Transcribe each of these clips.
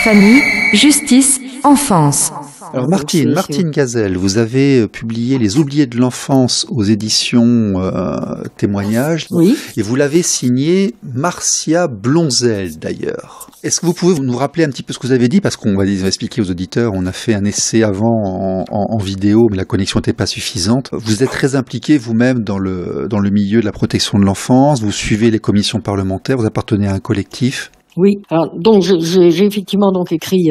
Famille, justice, enfance. Alors Martine Gazelle, vous avez publié Les oubliés de l'enfance aux éditions Témoignages. Oui. Et vous l'avez signé Marcia Blonzel d'ailleurs. Est-ce que vous pouvez nous rappeler un petit peu ce que vous avez dit? Parce qu'on va expliquer aux auditeurs, on a fait un essai avant en vidéo, mais la connexion n'était pas suffisante. Vous êtes très impliqué vous-même dans le milieu de la protection de l'enfance, vous suivez les commissions parlementaires, vous appartenez à un collectif. Oui. Alors, donc, j'ai effectivement donc écrit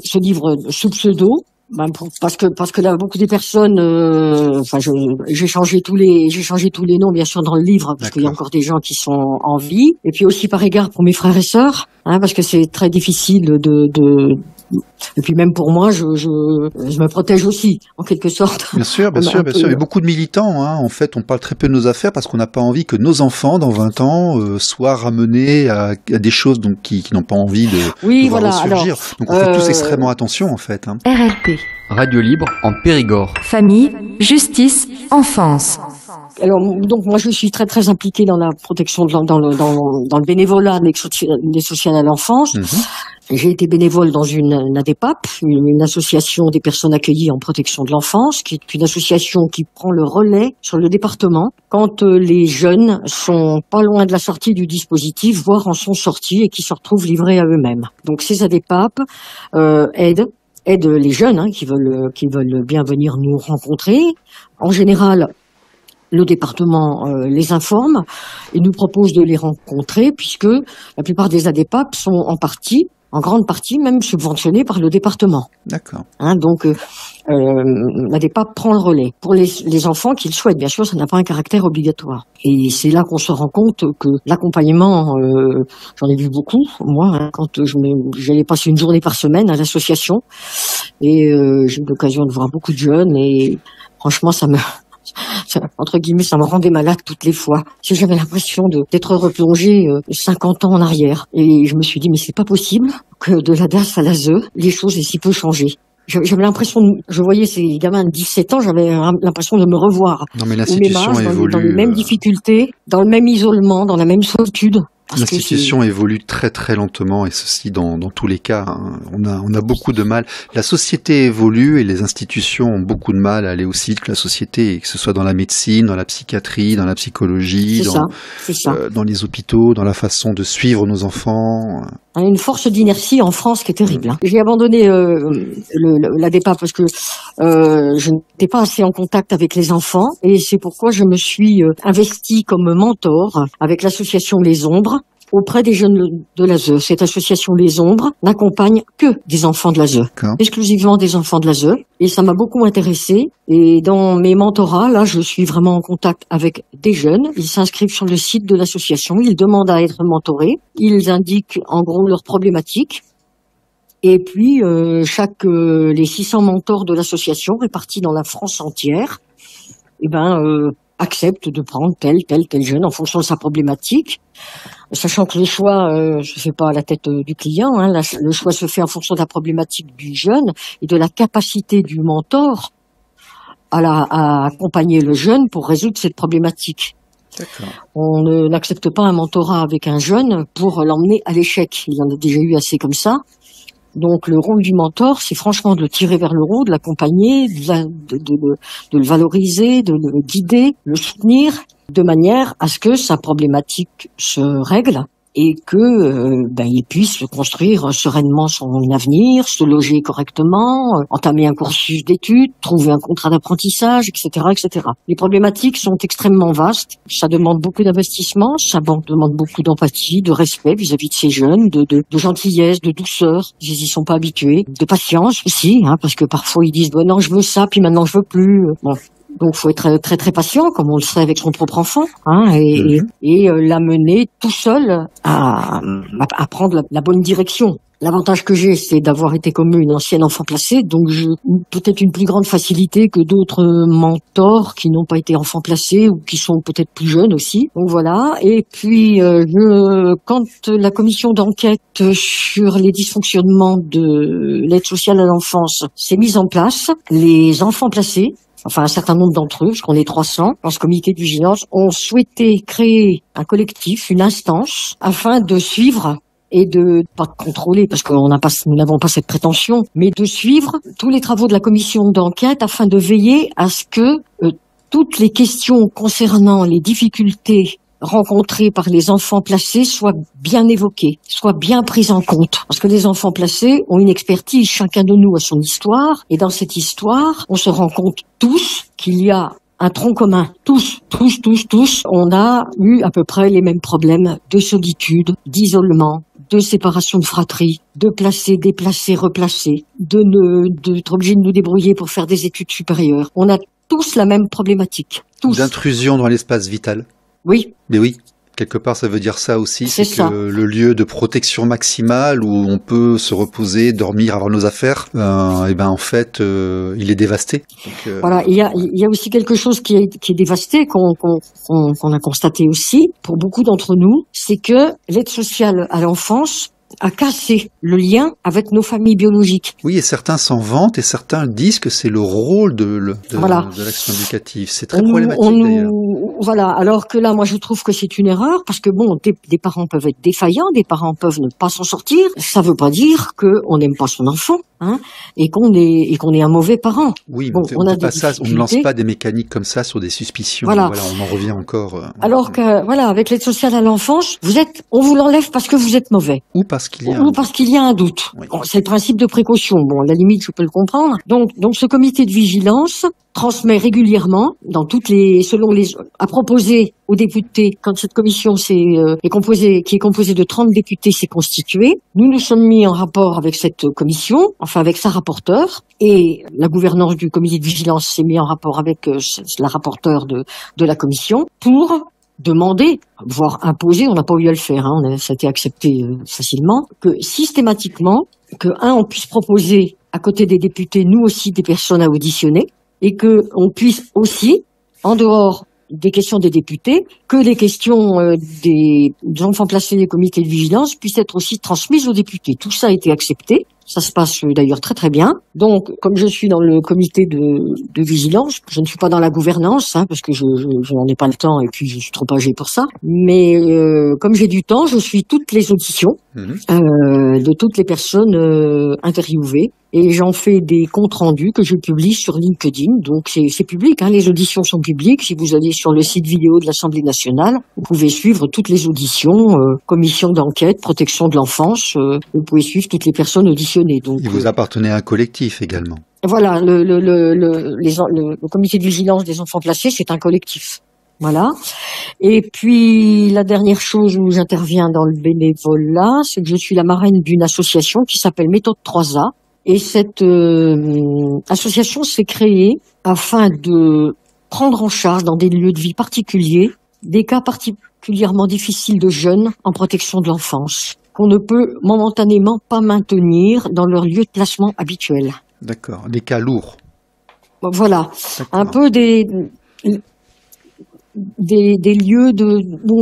ce livre sous pseudo, parce que là, beaucoup de personnes, j'ai changé tous les noms, bien sûr, dans le livre, parce qu'il y a encore des gens qui sont en vie, et puis aussi par égard pour mes frères et sœurs, parce que c'est très difficile et puis même pour moi, je me protège aussi, en quelque sorte. Bien sûr. Il y a beaucoup de militants, en fait, on parle très peu de nos affaires parce qu'on n'a pas envie que nos enfants, dans 20 ans, soient ramenés à des choses donc qui n'ont pas envie de voir ressurgir. Donc on fait tous extrêmement attention, en fait. RLP. Radio Libre en Périgord. Famille, justice, enfance. Alors, donc, moi, je suis très, très impliquée dans la protection, dans le bénévolat des sociales à l'enfance. Mmh. J'ai été bénévole dans une ADEPAP, une association des personnes accueillies en protection de l'enfance, qui est une association qui prend le relais sur le département quand les jeunes sont pas loin de la sortie du dispositif, voire en sont sortis et qui se retrouvent livrés à eux-mêmes. Donc, ces ADEPAP aident les jeunes qui veulent bien venir nous rencontrer. En général, le département les informe et nous propose de les rencontrer puisque la plupart des ADEPAP sont en grande partie même subventionnés par le département. D'accord. Donc l'ADEPAP prend le relais. Pour les enfants qui le souhaitent, bien sûr, ça n'a pas un caractère obligatoire. Et c'est là qu'on se rend compte que l'accompagnement, j'en ai vu beaucoup, moi, quand j'allais passer une journée par semaine à l'association. Et j'ai eu l'occasion de voir beaucoup de jeunes et franchement, entre guillemets, ça me rendait malade toutes les fois. J'avais l'impression d'être replongée 50 ans en arrière. Et je me suis dit, mais c'est pas possible que de la DAS à l'ASE, les choses aient si peu changé. J'avais l'impression, je voyais ces gamins de 17 ans, j'avais l'impression de me revoir. Non, mais l'institution évolue. Dans les mêmes difficultés, dans le même isolement, dans la même solitude. L'institution évolue très très lentement et ceci dans tous les cas. On a beaucoup de mal. La société évolue et les institutions ont beaucoup de mal à aller aussi vite que la société, que ce soit dans la médecine, dans la psychiatrie, dans la psychologie, dans les hôpitaux, dans la façon de suivre nos enfants. Une force d'inertie en France qui est terrible. J'ai abandonné l'ADEPA parce que je n'étais pas assez en contact avec les enfants et c'est pourquoi je me suis investie comme mentor avec l'association Les Ombres auprès des jeunes de l'ASE. Cette association Les Ombres n'accompagne que des enfants de l'ASE, exclusivement des enfants de l'ASE. Et ça m'a beaucoup intéressée. Et dans mes mentorats, là, je suis vraiment en contact avec des jeunes. Ils s'inscrivent sur le site de l'association. Ils demandent à être mentorés. Ils indiquent en gros leurs problématiques. Et puis, les 600 mentors de l'association répartis dans la France entière, acceptent de prendre tel jeune en fonction de sa problématique. Sachant que le choix se fait pas à la tête du client, le choix se fait en fonction de la problématique du jeune et de la capacité du mentor à accompagner le jeune pour résoudre cette problématique. D'accord. On n'accepte pas un mentorat avec un jeune pour l'emmener à l'échec. Il y en a déjà eu assez comme ça. Donc le rôle du mentor, c'est franchement de le tirer vers le haut, de l'accompagner, de le valoriser, de le guider, le soutenir, de manière à ce que sa problématique se règle et que il puisse construire sereinement son avenir, se loger correctement, entamer un cursus d'études, trouver un contrat d'apprentissage, etc., etc. Les problématiques sont extrêmement vastes. Ça demande beaucoup d'investissement, ça demande beaucoup d'empathie, de respect vis-à-vis de ces jeunes, de gentillesse, de douceur. Ils y sont pas habitués, de patience aussi, parce que parfois ils disent non, je veux ça, puis maintenant je veux plus. Bon. Donc, faut être très très patient, comme on le serait avec son propre enfant, et l'amener tout seul à prendre la bonne direction. L'avantage que j'ai, c'est d'avoir été comme une ancienne enfant placée, donc j'ai peut-être une plus grande facilité que d'autres mentors qui n'ont pas été enfants placés ou qui sont peut-être plus jeunes aussi. Donc voilà. Et puis, quand la commission d'enquête sur les dysfonctionnements de l'aide sociale à l'enfance s'est mise en place, les enfants placés, enfin un certain nombre d'entre eux, parce qu'on est 300, dans ce comité de vigilance, ont souhaité créer un collectif, une instance, afin de suivre et de pas de contrôler parce que nous n'avons pas cette prétention, mais de suivre tous les travaux de la commission d'enquête afin de veiller à ce que toutes les questions concernant les difficultés rencontrées par les enfants placés soient bien évoquées, soient bien prises en compte. Parce que les enfants placés ont une expertise, chacun de nous a son histoire, et dans cette histoire, on se rend compte tous qu'il y a un tronc commun. Tous, on a eu à peu près les mêmes problèmes de solitude, d'isolement, de séparation de fratrie, de placer, déplacer, replacer, d'être obligé de nous débrouiller pour faire des études supérieures. On a tous la même problématique. Tous. D'intrusion dans l'espace vital. Oui. Mais oui, quelque part ça veut dire ça aussi, c'est que le lieu de protection maximale où on peut se reposer, dormir, avoir nos affaires, et ben en fait il est dévasté. Donc, voilà, il y a aussi quelque chose qui est dévasté qu'on a constaté aussi pour beaucoup d'entre nous, c'est que l'aide sociale à l'enfance a cassé le lien avec nos familles biologiques. Oui, et certains s'en vantent et certains disent que c'est le rôle de l'action éducative. C'est très problématique d'ailleurs. Voilà, alors que là, moi je trouve que c'est une erreur parce que bon, des parents peuvent être défaillants, des parents peuvent ne pas s'en sortir. Ça veut pas dire qu'on n'aime pas son enfant, hein, et qu'on est un mauvais parent. Oui, bon, on ne lance pas des mécaniques comme ça sur des suspicions. Voilà, on en revient encore. Alors que voilà, avec l'aide sociale à l'enfance, on vous l'enlève parce que vous êtes mauvais. Ou parce qu'il y a un doute. Oui. Bon, c'est le principe de précaution. Bon, à la limite, je peux le comprendre. Donc ce comité de vigilance transmet régulièrement a proposé aux députés, quand cette commission qui est composée de 30 députés s'est constituée, nous sommes mis en rapport avec cette commission, enfin avec sa rapporteure, et la gouvernance du comité de vigilance s'est mis en rapport avec la rapporteure de la commission pour demander, voire imposer, on n'a pas eu à le faire, ça a été accepté facilement, que systématiquement, on puisse proposer à côté des députés, nous aussi, des personnes à auditionner, et que on puisse aussi, en dehors des questions des députés, que les questions des enfants placés des comités de vigilance puissent être aussi transmises aux députés. Tout ça a été accepté. Ça se passe d'ailleurs très très bien. Donc, comme je suis dans le comité de vigilance, je ne suis pas dans la gouvernance, parce que je n'en ai pas le temps et puis je suis trop âgée pour ça. Mais comme j'ai du temps, je suis toutes les auditions de toutes les personnes interviewées. Et j'en fais des comptes rendus que je publie sur LinkedIn. Donc c'est public, les auditions sont publiques. Si vous allez sur le site vidéo de l'Assemblée nationale, vous pouvez suivre toutes les auditions, commission d'enquête, protection de l'enfance. Vous pouvez suivre toutes les personnes auditionnées. Donc, et vous appartenez à un collectif également. Voilà, le comité de vigilance des enfants placés, c'est un collectif. Voilà. Et puis, la dernière chose où j'interviens dans le bénévolat, c'est que je suis la marraine d'une association qui s'appelle Méthode 3A. Et cette association s'est créée afin de prendre en charge dans des lieux de vie particuliers des cas particulièrement difficiles de jeunes en protection de l'enfance qu'on ne peut momentanément pas maintenir dans leur lieu de placement habituel. D'accord, des cas lourds. Voilà, un peu des lieux où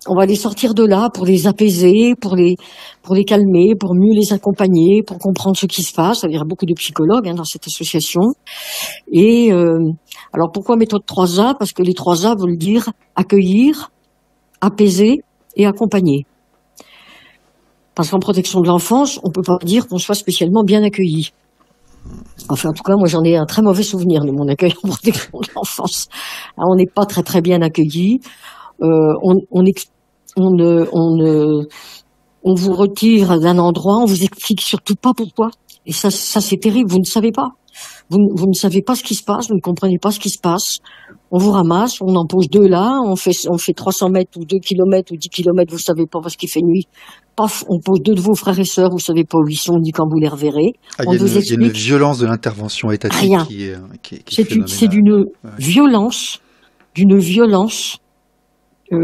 on va les sortir de là pour les apaiser, pour les calmer, pour mieux les accompagner, pour comprendre ce qui se passe. Il y a beaucoup de psychologues dans cette association. Et alors pourquoi méthode 3A? Parce que les 3A veulent dire accueillir, apaiser et accompagner. Parce qu'en protection de l'enfance, on peut pas dire qu'on soit spécialement bien accueilli. Enfin, en tout cas, moi, j'en ai un très mauvais souvenir de mon accueil en protection de l'enfance. Alors, on n'est pas très très bien accueilli. On vous retire d'un endroit, on vous explique surtout pas pourquoi. Et ça c'est terrible, vous ne savez pas. Vous ne savez pas ce qui se passe, vous ne comprenez pas ce qui se passe. On vous ramasse, on en pose 2 là, on fait 300 mètres ou 2 kilomètres ou 10 kilomètres, vous savez pas parce qu'il fait nuit. Paf, on pose 2 de vos frères et sœurs, vous savez pas où ils sont ni quand vous les reverrez. Il y a une violence de l'intervention étatique rien. qui est C'est d'une violence,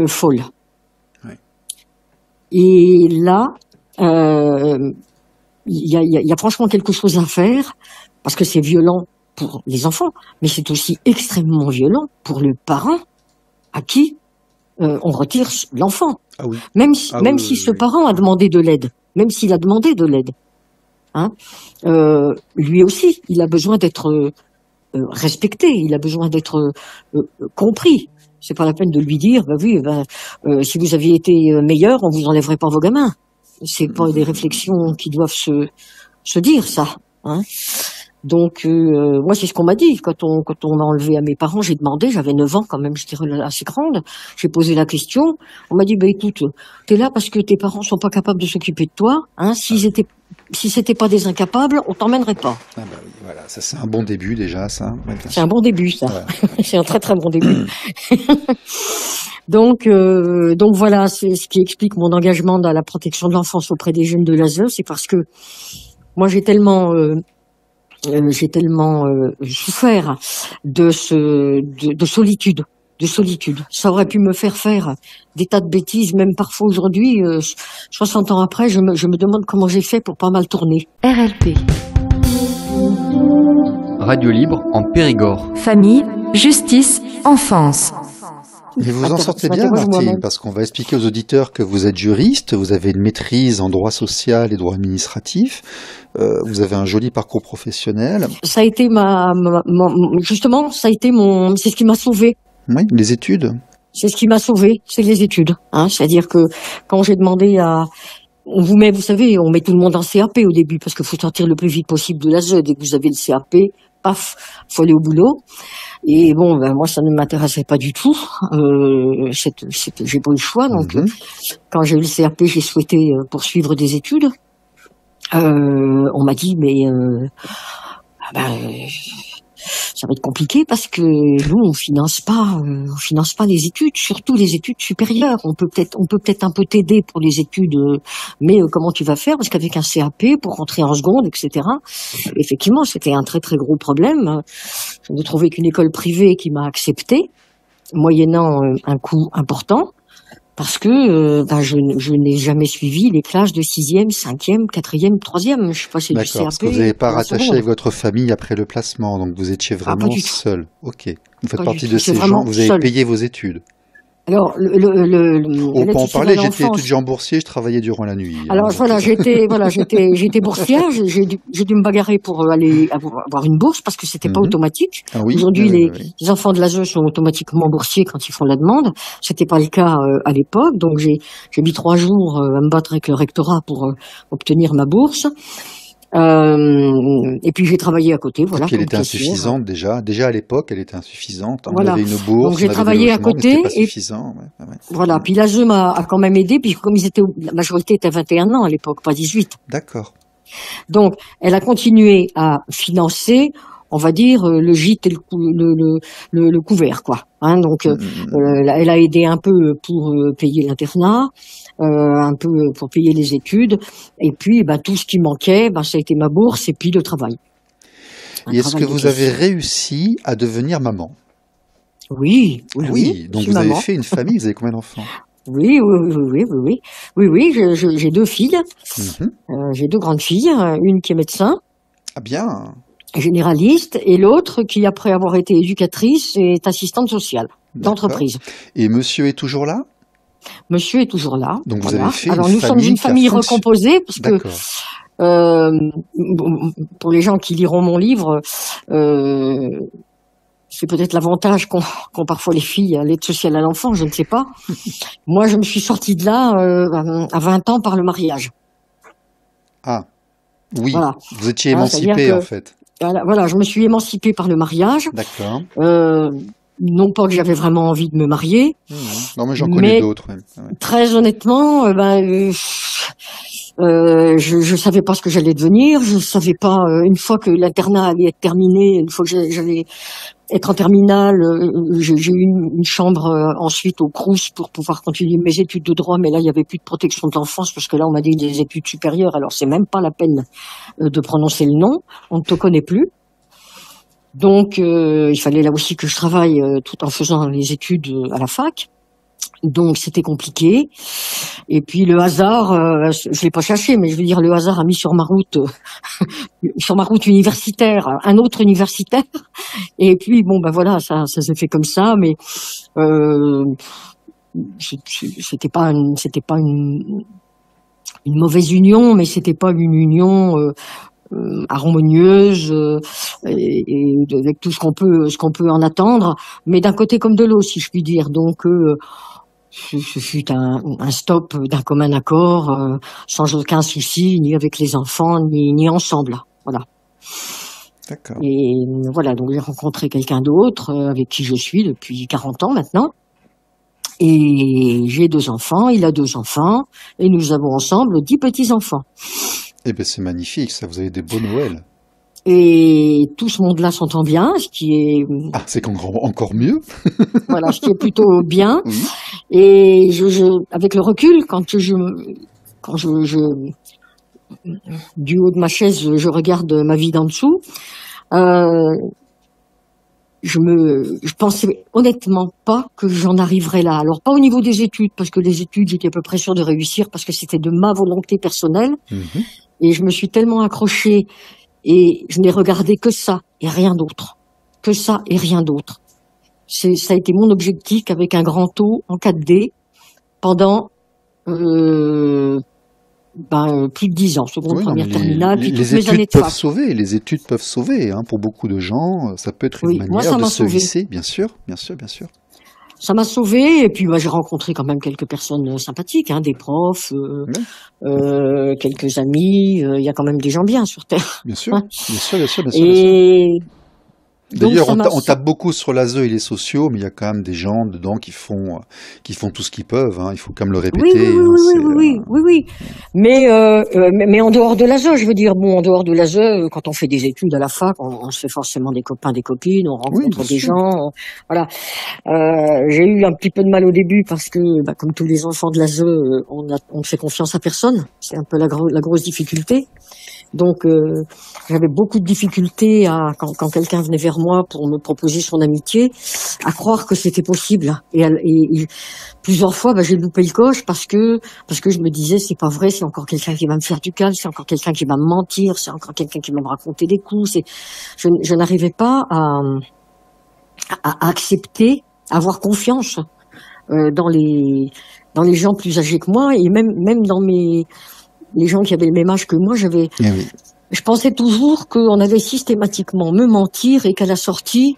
folle. Ouais. Et là, il y a franchement quelque chose à faire, parce que c'est violent pour les enfants, mais c'est aussi extrêmement violent pour le parent à qui on retire l'enfant. Ah oui. Même si ce parent a demandé de l'aide, même s'il a demandé de l'aide, lui aussi, il a besoin d'être respecté, il a besoin d'être compris. C'est pas la peine de lui dire, si vous aviez été meilleur, on vous enlèverait pas vos gamins. C'est pas des réflexions qui doivent se dire, ça. Hein. Donc, moi, c'est ce qu'on m'a dit. Quand on m'a enlevé à mes parents, j'ai demandé, j'avais 9 ans quand même, j'étais assez grande. J'ai posé la question. On m'a dit, écoute, t'es là parce que tes parents sont pas capables de s'occuper de toi. Hein. Si c'était pas des incapables, on t'emmènerait pas. Ah bah oui, voilà, ça c'est un bon début déjà, ça. Ouais, c'est un bon début, ça. Ouais. C'est un très très bon début. Donc voilà, c'est ce qui explique mon engagement dans la protection de l'enfance auprès des jeunes de l'ASE, c'est parce que moi j'ai tellement souffert de solitude. Ça aurait pu me faire des tas de bêtises, même parfois aujourd'hui, 60 ans après, je me demande comment j'ai fait pour pas mal tourner. RLP. Radio libre en Périgord. Famille, justice, enfance. Mais vous en sortez bien, Martine, parce qu'on va expliquer aux auditeurs que vous êtes juriste, vous avez une maîtrise en droit social et droit administratif, vous avez un joli parcours professionnel. Ça a été justement, c'est ce qui m'a sauvée. Oui, les études. C'est ce qui m'a sauvée, c'est les études. Hein. C'est-à-dire que quand j'ai demandé vous savez, on met tout le monde en CAP au début parce qu'il faut sortir le plus vite possible de l'ASE. Dès que vous avez le CAP, paf, faut aller au boulot. Et bon, moi, ça ne m'intéressait pas du tout. J'ai pas eu le choix. Donc, quand j'ai eu le CAP, j'ai souhaité poursuivre des études. On m'a dit, ça va être compliqué parce que nous, on finance pas les études, surtout les études supérieures. On peut peut-être un peu t'aider pour les études, mais comment tu vas faire? Parce qu'avec un CAP pour rentrer en seconde, etc. Effectivement, c'était un très très gros problème. Je n'ai trouvé qu'une école privée qui m'a accepté, moyennant un coût important. Parce que je n'ai jamais suivi les classes de 6e, 5e, 4e, 3e. Je sais pas si c'est du CAP. D'accord, parce que vous n'avez pas rattaché avec votre famille après le placement, donc vous étiez vraiment seul. Ok, vous faites partie de ces gens, vous avez payé vos études. Alors, on peut en parler, j'étais étudiant boursier, je travaillais durant la nuit. Alors j'étais boursière, j'ai dû me bagarrer pour aller avoir une bourse parce que c'était pas automatique. Ah oui, aujourd'hui, les enfants de l'ASE sont automatiquement boursiers quand ils font la demande. C'était pas le cas à l'époque, donc j'ai mis 3 jours à me battre avec le rectorat pour obtenir ma bourse. Et puis j'ai travaillé à côté, voilà. Et puis elle était insuffisante déjà. Déjà à l'époque, elle était insuffisante. On voilà. avait une bourse, donc j'ai travaillé à côté. Pas suffisant. Voilà. Puis l'ASE m'a quand même aidé, puis comme la majorité était à 21 ans à l'époque, pas 18. D'accord. Donc elle a continué à financer, on va dire, le gîte et le couvert, quoi. Hein, donc elle a aidé un peu pour payer l'internat. Un peu pour payer les études, et puis tout ce qui manquait, ça a été ma bourse et puis le travail. Et est-ce que vous avez réussi à devenir maman? Oui. Donc vous avez fait une famille, vous avez combien d'enfants? Oui, j'ai 2 filles, j'ai 2 grandes filles, une qui est médecin. Ah bien. Généraliste, et l'autre qui, après avoir été éducatrice, est assistante sociale d'entreprise. Et monsieur est toujours là? Monsieur est toujours là. Donc vous avez fait Alors nous sommes une famille recomposée parce que pour les gens qui liront mon livre, c'est peut-être l'avantage qu'ont parfois les filles à l'aide sociale à l'enfant, je ne sais pas. Moi, je me suis sortie de là à 20 ans par le mariage. Ah, oui. Voilà. Vous étiez émancipée en fait. Voilà, je me suis émancipée par le mariage. D'accord. Non pas que j'avais vraiment envie de me marier. Non, mais j'en connais d'autres. Ouais. Très honnêtement, je savais pas ce que j'allais devenir. Je savais pas, une fois que l'internat allait être terminé, une fois que j'allais être en terminale, j'ai eu une chambre ensuite au Crous pour pouvoir continuer mes études de droit, mais là il y avait plus de protection de l'enfance parce que là on m'a dit des études supérieures, alors c'est même pas la peine de prononcer le nom, on ne te connaît plus. Donc, il fallait là aussi que je travaille tout en faisant les études à la fac. Donc, c'était compliqué. Et puis, le hasard, je l'ai pas cherché, mais je veux dire, le hasard a mis sur ma route universitaire, un autre universitaire. Et puis, voilà, ça s'est fait comme ça, mais c'était pas une mauvaise union, mais c'était pas une union harmonieuse et avec tout ce qu'on peut en attendre, mais d'un côté comme de l'autre, si je puis dire. Donc ce fut un stop d'un commun accord, sans aucun souci, ni avec les enfants, ni ensemble. Voilà. D'accord. Et voilà, donc j'ai rencontré quelqu'un d'autre avec qui je suis depuis 40 ans maintenant. Et j'ai 2 enfants, il a 2 enfants, et nous avons ensemble 10 petits-enfants. Eh ben c'est magnifique, ça, vous avez des beaux Noëls. Et tout ce monde-là s'entend bien, ce qui est... Ah, c'est encore mieux. Voilà, ce qui est plutôt bien. Oui. Et avec le recul, quand je du haut de ma chaise, je regarde ma vie d'en dessous, je pensais honnêtement pas que j'en arriverais là. Alors pas au niveau des études, parce que les études, j'étais à peu près sûre de réussir, parce que c'était de ma volonté personnelle. Mhm. Et je me suis tellement accrochée, et je n'ai regardé que ça et rien d'autre. Que ça et rien d'autre. Ça a été mon objectif avec un grand O en 4D pendant plus de 10 ans, seconde, Oui, non, première, mais terminale, puis toutes les mes années études de peuvent fac. sauver, les études peuvent sauver, hein, pour beaucoup de gens, ça peut être une Oui, moi, manière ça de m'a se sauvé. hisser, bien sûr, bien sûr, bien sûr. Ça m'a sauvée, et puis j'ai rencontré quand même quelques personnes sympathiques, hein, des profs, Oui, quelques amis, il y a quand même des gens bien sur Terre. bien sûr, Hein. bien sûr, bien sûr, bien sûr, bien sûr. Et donc D'ailleurs, ça m'a... on tape beaucoup sur l'ASE et les sociaux, mais il y a quand même des gens dedans qui font tout ce qu'ils peuvent, hein, il faut quand même le Oui, oui, répéter, oui, hein, oui, c'est, oui, oui, oui, oui. Mais en dehors de l'ASE, je veux dire, bon, en dehors de l'ASE, quand on fait des études à la fac, on se fait forcément des copains, des copines, on oui, rencontre bien des sûr. gens, voilà. J'ai eu un petit peu de mal au début parce que, comme tous les enfants de l'ASE, on ne fait confiance à personne. C'est un peu la grosse difficulté. Donc, j'avais beaucoup de difficultés quand quelqu'un venait vers moi pour me proposer son amitié, à croire que c'était possible. Et plusieurs fois, j'ai loupé le coche parce que je me disais, c'est pas vrai, c'est encore quelqu'un qui va me faire du calme, c'est encore quelqu'un qui va me mentir, c'est encore quelqu'un qui va me raconter des coups. Je n'arrivais pas à accepter, à avoir confiance dans les gens plus âgés que moi, et même dans les gens qui avaient le même âge que moi. Eh oui. Je pensais toujours qu'on allait systématiquement me mentir et qu'à la sortie,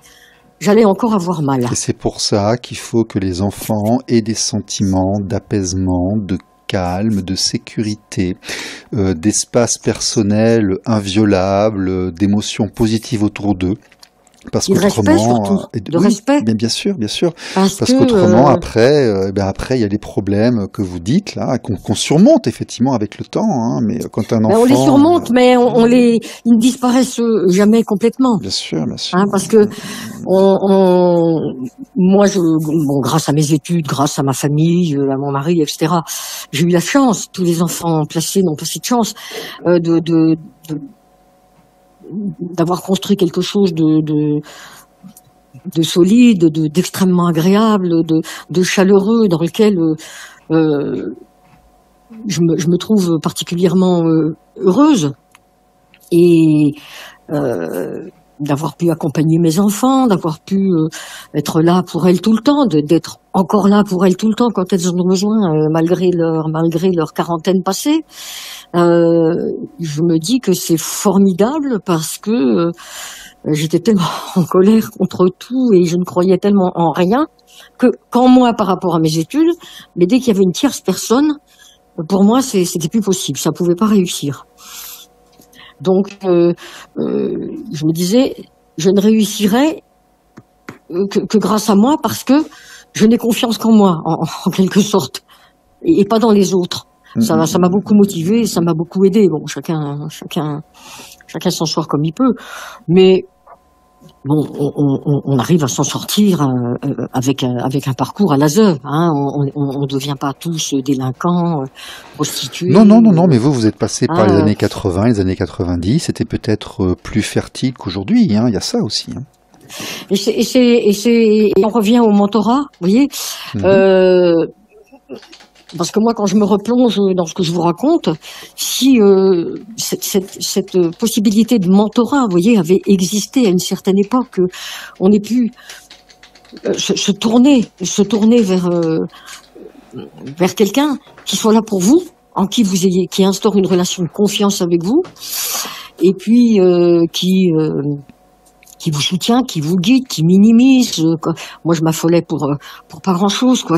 j'allais encore avoir mal. Et c'est pour ça qu'il faut que les enfants aient des sentiments d'apaisement, de calme, de sécurité, d'espace personnel inviolable, d'émotions positives autour d'eux. Parce Et de respect qu'autrement, surtout, de oui, respect. bien sûr, bien sûr. Parce Parce que qu'autrement, après, il y a les problèmes que vous dites là, qu'on surmonte effectivement avec le temps. Hein, mais quand un enfant, on les surmonte, mais ils ne disparaissent jamais complètement. bien sûr, bien sûr. Hein, parce que moi, grâce à mes études, grâce à ma famille, à mon mari, etc., j'ai eu la chance. Tous les enfants placés n'ont pas cette chance d'avoir construit quelque chose de solide, d'extrêmement agréable, de chaleureux, dans lequel je me trouve particulièrement heureuse. Et d'avoir pu accompagner mes enfants, d'avoir pu être là pour elles tout le temps, d'être encore là pour elles tout le temps quand elles en ont besoin, malgré leur quarantaine passée. Je me dis que c'est formidable parce que j'étais tellement en colère contre tout et je ne croyais tellement en rien qu'en moi par rapport à mes études, mais dès qu'il y avait une tierce personne, pour moi c'était plus possible, ça pouvait pas réussir. Donc je me disais, je ne réussirai que grâce à moi parce que je n'ai confiance qu'en moi, en quelque sorte, et pas dans les autres. Ça m'a beaucoup motivé, ça m'a beaucoup aidé. Bon, chacun s'en sort comme il peut, mais bon, on arrive à s'en sortir avec un parcours à l'ASE. Hein. On devient pas tous délinquants, prostitués. Non, mais vous êtes passé par les Ah, années 80, les années 90, c'était peut-être plus fertile qu'aujourd'hui, hein, il y a ça aussi. Hein. et on revient au mentorat, vous voyez. Parce que moi, quand je me replonge dans ce que je vous raconte, si cette possibilité de mentorat, vous voyez, avait existé à une certaine époque, on ait pu se tourner vers quelqu'un qui soit là pour vous, qui instaure une relation de confiance avec vous, et puis qui vous soutient, qui vous guide, qui minimise. Moi, je m'affolais pour pas grand-chose, quoi.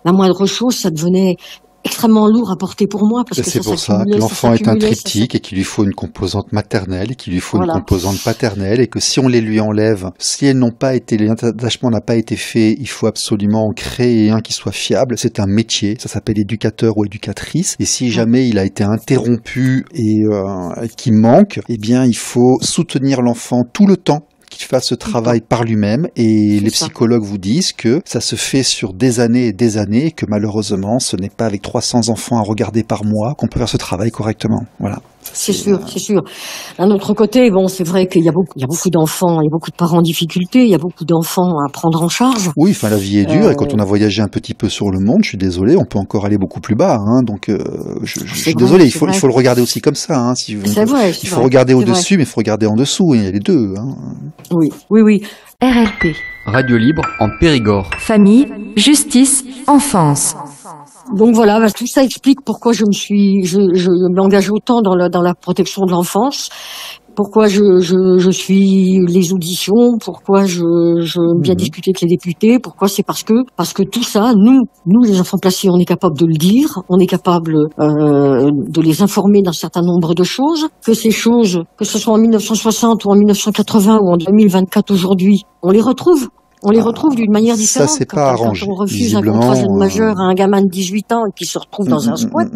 La moindre chose, ça devenait extrêmement lourd à porter pour moi parce que c'est pour ça que l'enfant est un triptyque et qu'il lui faut une composante maternelle et qu'il lui faut une composante paternelle et que si on les lui enlève, si l'attachement n'a pas été fait, il faut absolument en créer un qui soit fiable. C'est un métier, ça s'appelle éducateur ou éducatrice et si jamais il a été interrompu et qu'il manque, eh bien il faut soutenir l'enfant tout le temps qu'il fasse ce travail par lui-même et les psychologues vous disent que ça se fait sur des années et des années et que malheureusement ce n'est pas avec 300 enfants à regarder par mois qu'on peut faire ce travail correctement. Voilà. C'est sûr. D'un autre côté, bon, c'est vrai qu'il y a beaucoup d'enfants, il y a beaucoup de parents en difficulté, il y a beaucoup d'enfants à prendre en charge. Oui, enfin la vie est dure et quand on a voyagé un petit peu sur le monde, je suis désolé, on peut encore aller beaucoup plus bas. Hein, donc je suis désolé, il faut le regarder aussi comme ça. Hein, il faut regarder au-dessus, mais il faut regarder en dessous. Il y a les deux. Hein. Oui. RLP. Radio libre en Périgord. Famille, justice, enfance. Donc voilà, tout ça explique pourquoi je m'engage autant dans la protection de l'enfance, pourquoi je suis les auditions, pourquoi je viens discuter avec les députés, pourquoi c'est parce que tout ça, nous les enfants placés, on est capable de le dire, on est capable de les informer d'un certain nombre de choses, que ces choses, que ce soit en 1960 ou en 1980 ou en 2024 aujourd'hui, on les retrouve. On les retrouve d'une manière différente. Ça, c'est pas arrangé. Quand on refuse un contrat jeune majeur à un gamin de 18 ans qui se retrouve dans un squat,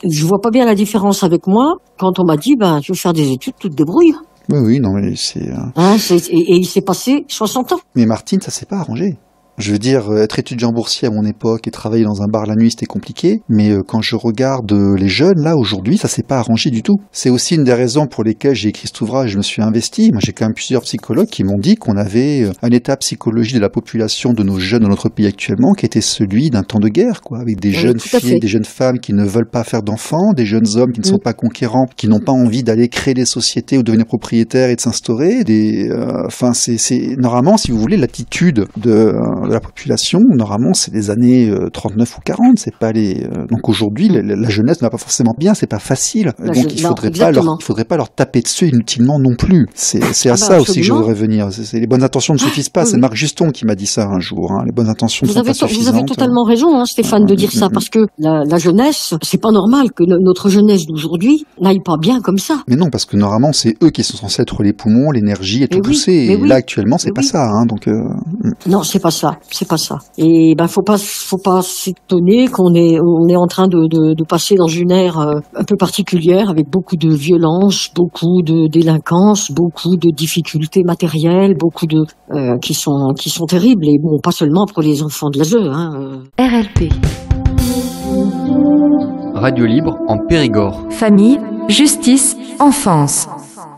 je vois pas bien la différence avec moi quand on m'a dit, tu veux faire des études, tu te débrouilles. Oui, non, mais c'est... et il s'est passé 60 ans. Mais Martine, ça s'est pas arrangé. Je veux dire, être étudiant boursier à mon époque et travailler dans un bar la nuit, c'était compliqué. Mais quand je regarde les jeunes, là, aujourd'hui, ça s'est pas arrangé du tout. C'est aussi une des raisons pour lesquelles j'ai écrit cet ouvrage, je me suis investi. Moi, j'ai quand même plusieurs psychologues qui m'ont dit qu'on avait un état psychologique de la population de nos jeunes dans notre pays actuellement qui était celui d'un temps de guerre, quoi. Avec des jeunes filles, des jeunes femmes qui ne veulent pas faire d'enfants, des jeunes hommes qui ne sont pas conquérants, qui n'ont pas envie d'aller créer des sociétés ou devenir propriétaires et de s'instaurer. C'est normalement, si vous voulez, l'attitude de la population, normalement, c'est les années 39 ou 40, c'est pas donc aujourd'hui, la jeunesse ne va pas forcément bien, c'est pas facile. Donc il faudrait pas leur taper dessus inutilement non plus. C'est à ça aussi que je voudrais venir. Les bonnes intentions ne suffisent pas. C'est Marc Juston qui m'a dit ça un jour. Hein. Les bonnes intentions ne sont pas suffisantes. Vous avez totalement raison, Stéphane, de dire ça, parce que la jeunesse, c'est pas normal que notre jeunesse d'aujourd'hui n'aille pas bien comme ça. Mais non, parce que normalement, c'est eux qui sont censés être les poumons, l'énergie et tout pousser. Et là, actuellement, c'est pas ça. Hein, donc non, c'est pas ça. Et faut pas s'étonner qu'on est en train de passer dans une ère un peu particulière avec beaucoup de violence, beaucoup de délinquance, beaucoup de difficultés matérielles, beaucoup de qui sont terribles et bon, pas seulement pour les enfants de l'ASE. RLP. Radio libre en Périgord. Famille, justice, enfance.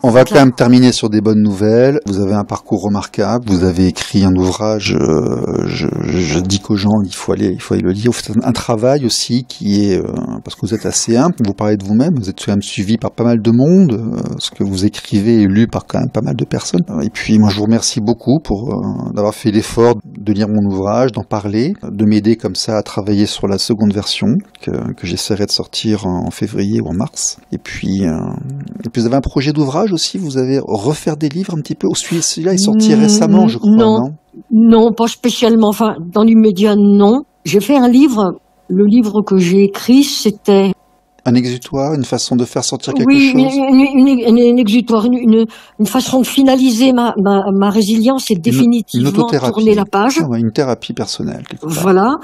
On va quand même terminer sur des bonnes nouvelles. Vous avez un parcours remarquable. Vous avez écrit un ouvrage. Je dis qu'aux gens, il faut aller le lire. Vous faites un travail aussi qui est parce que vous êtes assez humble. Vous parlez de vous-même. Vous êtes quand même suivi par pas mal de monde. Ce que vous écrivez est lu par quand même pas mal de personnes. Et puis moi, je vous remercie beaucoup pour d'avoir fait l'effort de lire mon ouvrage, d'en parler, de m'aider comme ça à travailler sur la seconde version que j'essaierai de sortir en février ou en mars. Et puis vous avez un projet d'ouvrage aussi, vous avez refaire des livres un petit peu. Celui-là est sorti récemment, je crois, non? Non, pas spécialement. Enfin, dans l'immédiat, non. J'ai fait un livre. Le livre que j'ai écrit, c'était... Un exutoire, une façon de faire sortir quelque chose. Oui, un exutoire, une façon de finaliser ma résilience et définitivement tourner la page. Ouais, une thérapie personnelle. Voilà.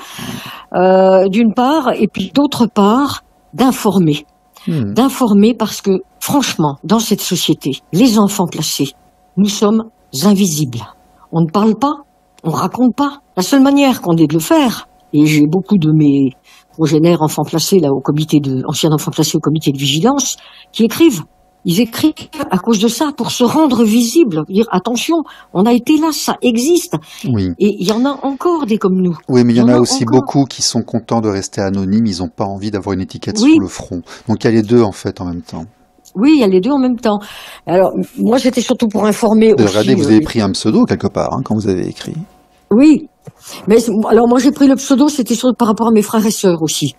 D'une part, et puis d'autre part, d'informer. D'informer parce que, franchement, dans cette société, les enfants placés, nous sommes invisibles. On ne parle pas, on raconte pas. La seule manière qu'on ait de le faire, et j'ai beaucoup de mes progénères enfants placés là anciens enfants placés au comité de vigilance, qui écrivent. Ils écrivent à cause de ça, pour se rendre visible, dire attention, on a été là, ça existe. Oui. Et il y en a encore des comme nous. Oui, mais il y en a aussi beaucoup qui sont contents de rester anonymes, ils n'ont pas envie d'avoir une étiquette sous le front. Donc il y a les deux en fait en même temps. Oui, il y a les deux en même temps. Alors, moi j'étais surtout pour informer aussi. Regardez, vous avez pris un pseudo quelque part quand vous avez écrit. Oui. Mais alors moi j'ai pris le pseudo, c'était par rapport à mes frères et sœurs aussi.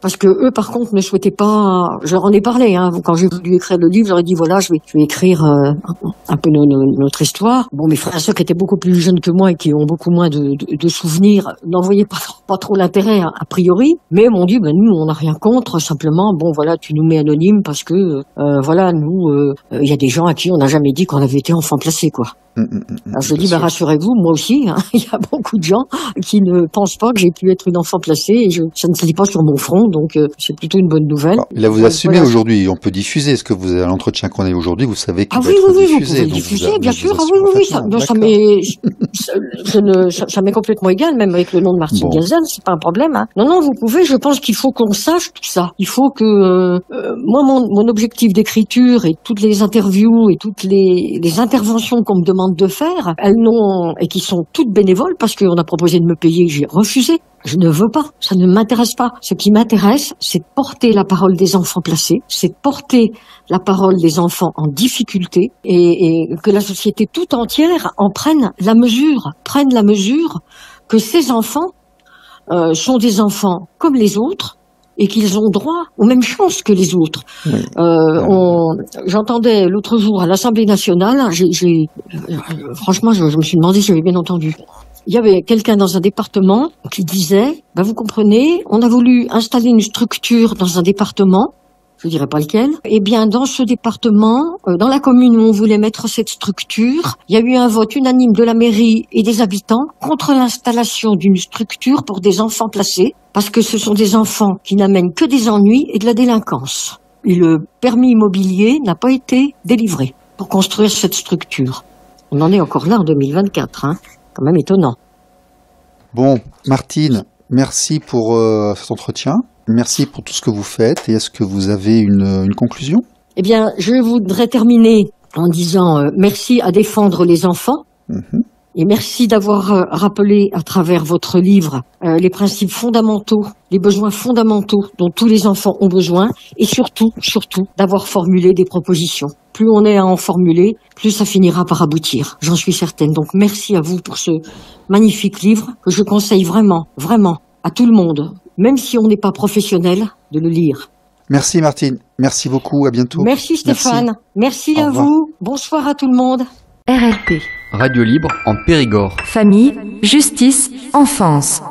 Parce que eux, par contre, ne souhaitaient pas. Je leur en ai parlé. Quand j'ai voulu écrire le livre, j'aurais dit voilà, je vais écrire un peu notre histoire. Bon, mes frères et sœurs qui étaient beaucoup plus jeunes que moi et qui ont beaucoup moins de souvenirs n'en voyaient pas trop l'intérêt a priori. Mais m'ont dit nous, on n'a rien contre. Simplement, bon voilà, tu nous mets anonyme parce que voilà, nous, il y a des gens à qui on n'a jamais dit qu'on avait été enfant placé, quoi. Alors je dis rassurez-vous, moi aussi, il y a beaucoup de gens qui ne pensent pas que j'ai pu être une enfant placée et ça ne se lit pas sur mon front, donc c'est plutôt une bonne nouvelle. Alors, là vous assumez aujourd'hui, on peut diffuser ce que vous avez à l'entretien qu'on a aujourd'hui, vous savez qu'il va être diffusé. Vous pouvez le diffuser, bien sûr. Ça m'est complètement égal, même avec le nom de Martine Gazelle, c'est pas un problème. Non, vous pouvez. Je pense qu'il faut qu'on sache tout ça. Il faut que moi, mon objectif d'écriture et toutes les interviews et toutes les interventions qu'on me demande de faire, et qui sont toutes bénévoles parce qu'on a proposé de me payer, j'ai refusé. Je ne veux pas, ça ne m'intéresse pas. Ce qui m'intéresse, c'est de porter la parole des enfants placés, c'est de porter la parole des enfants en difficulté et que la société tout entière en prenne la mesure que ces enfants sont des enfants comme les autres et qu'ils ont droit aux mêmes chances que les autres. Oui. J'entendais l'autre jour à l'Assemblée nationale, franchement, je me suis demandé si j'avais bien entendu. Il y avait quelqu'un dans un département qui disait, vous comprenez, on a voulu installer une structure dans un département, je dirais pas lequel, et bien dans ce département, dans la commune où on voulait mettre cette structure, il y a eu un vote unanime de la mairie et des habitants contre l'installation d'une structure pour des enfants placés, parce que ce sont des enfants qui n'amènent que des ennuis et de la délinquance. Et le permis immobilier n'a pas été délivré pour construire cette structure. On en est encore là en 2024, quand même étonnant. Bon, Martine, merci pour cet entretien. Merci pour tout ce que vous faites. Et est-ce que vous avez une conclusion ? Eh bien, je voudrais terminer en disant merci à défendre les enfants. Et merci d'avoir rappelé à travers votre livre les principes fondamentaux, les besoins fondamentaux dont tous les enfants ont besoin et surtout d'avoir formulé des propositions. Plus on est à en formuler, plus ça finira par aboutir. J'en suis certaine. Donc merci à vous pour ce magnifique livre que je conseille vraiment à tout le monde, même si on n'est pas professionnel, de le lire. Merci Martine. Merci beaucoup. À bientôt. Merci Stéphane. Merci à vous. Bonsoir à tout le monde. RLP. Radio libre en Périgord. Famille, justice, enfance.